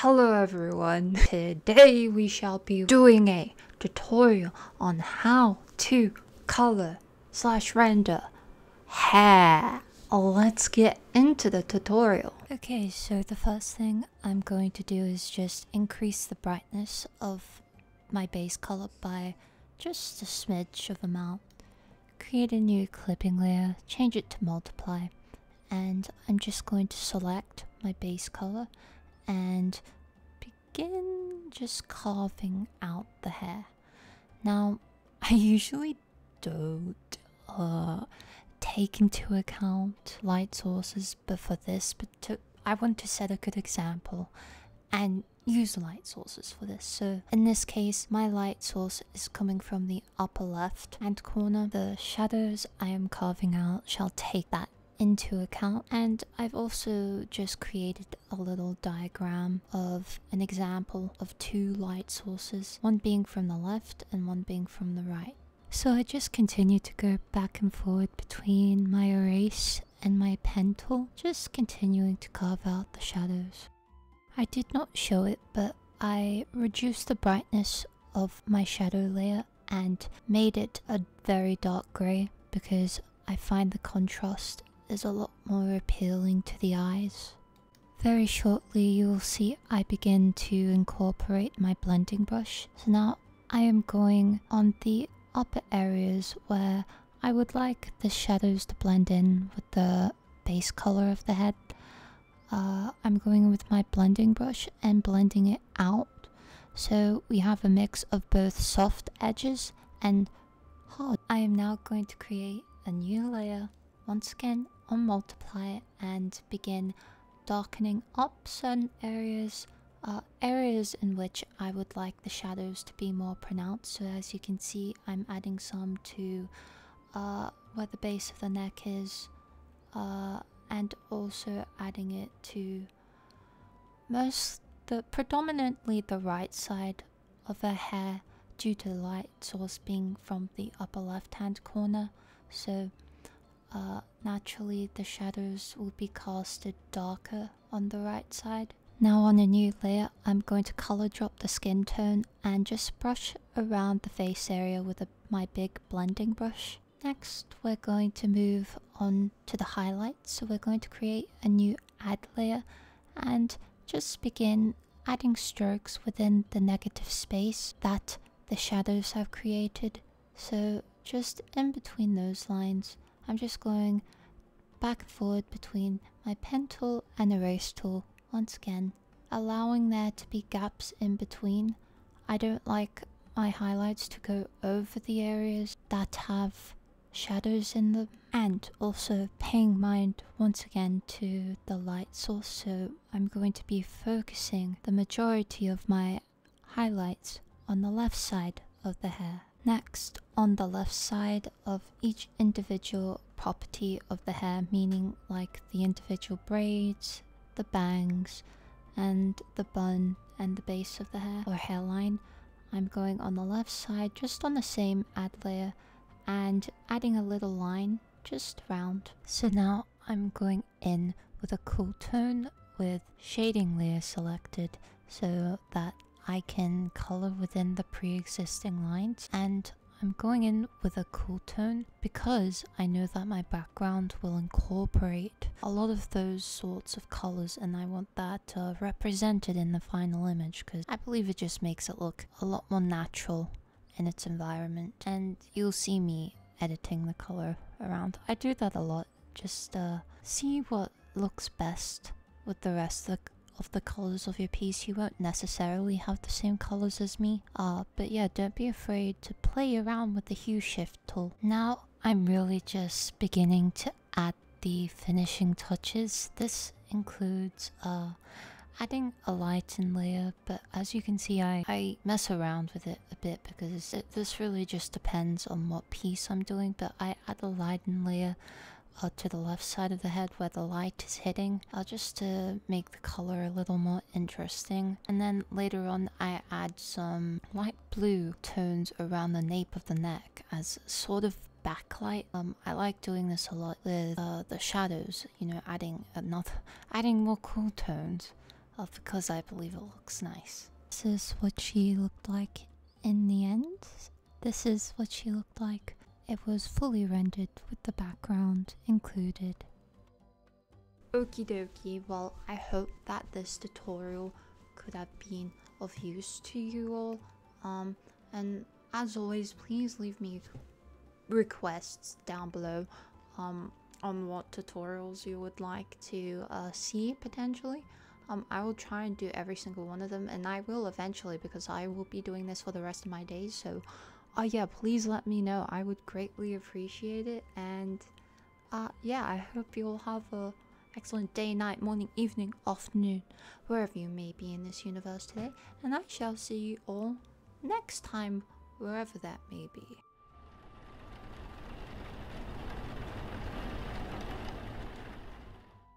Hello everyone, today we shall be doing a tutorial on how to color/render hair. Let's get into the tutorial. Okay, so the first thing I'm going to do is just increase the brightness of my base color by just a smidge of amount. Create a new clipping layer, change it to multiply, and I'm just going to select my base color and begin just carving out the hair. Now, I usually don't take into account light sources, but for this, I want to set a good example and use light sources for this. So in this case, my light source is coming from the upper left hand corner. The shadows I am carving out shall take that into account, and I've also just created a little diagram of an example of two light sources, one being from the left and one being from the right. So I just continue to go back and forward between my erase and my pen tool, just continuing to carve out the shadows. I did not show it, but I reduced the brightness of my shadow layer and made it a very dark grey because I find the contrast is a lot more appealing to the eyes. Very shortly you will see I begin to incorporate my blending brush. So now I am going on the upper areas where I would like the shadows to blend in with the base color of the head. I'm going with my blending brush and blending it out, so we have a mix of both soft edges and hard. I am now going to create a new layer, once again on multiply, and begin darkening up certain areas, areas in which I would like the shadows to be more pronounced. So as you can see, I'm adding some to where the base of the neck is, and also adding it to predominantly the right side of her hair, due to the light source being from the upper left hand corner. So naturally the shadows will be casted darker on the right side. Now on a new layer, I'm going to color drop the skin tone and just brush around the face area with my big blending brush. Next, we're going to move on to the highlights. So we're going to create a new add layer and just begin adding strokes within the negative space that the shadows have created. So just in between those lines, I'm just going back and forward between my pen tool and erase tool, once again, allowing there to be gaps in between. I don't like my highlights to go over the areas that have shadows in them, and also paying mind once again to the light source. So I'm going to be focusing the majority of my highlights on the left side of the hair. Next, on the left side of each individual property of the hair, meaning like the individual braids, the bangs, and the bun and the base of the hair or hairline, I'm going on the left side just on the same add layer and adding a little line just round. So now I'm going in with a cool tone with shading layer selected so that I can color within the pre-existing lines, and I'm going in with a cool tone because I know that my background will incorporate a lot of those sorts of colors, and I want that represented in the final image because I believe it just makes it look a lot more natural in its environment. And you'll see me editing the color around. I do that a lot, just see what looks best with the rest of the colors of your piece. You won't necessarily have the same colors as me, but yeah, don't be afraid to play around with the hue shift tool. Now I'm really just beginning to add the finishing touches. This includes adding a lighten layer, but as you can see I mess around with it a bit because this really just depends on what piece I'm doing. But I add a lighten layer to the left side of the head where the light is hitting, just to make the color a little more interesting. And then later on I add some light blue tones around the nape of the neck as sort of backlight. I like doing this a lot with the shadows, you know, adding more cool tones because I believe it looks nice. This is what she looked like in the end. This is what she looked like. It was fully rendered with the background included. Okie dokie, well, I hope that this tutorial could have been of use to you all. And as always, please leave me requests down below on what tutorials you would like to see potentially. I will try and do every single one of them, and I will eventually, because I will be doing this for the rest of my days. So yeah, please let me know. I would greatly appreciate it. And yeah, I hope you'll have a excellent day, night, morning, evening, afternoon, wherever you may be in this universe today, and I shall see you all next time, wherever that may be.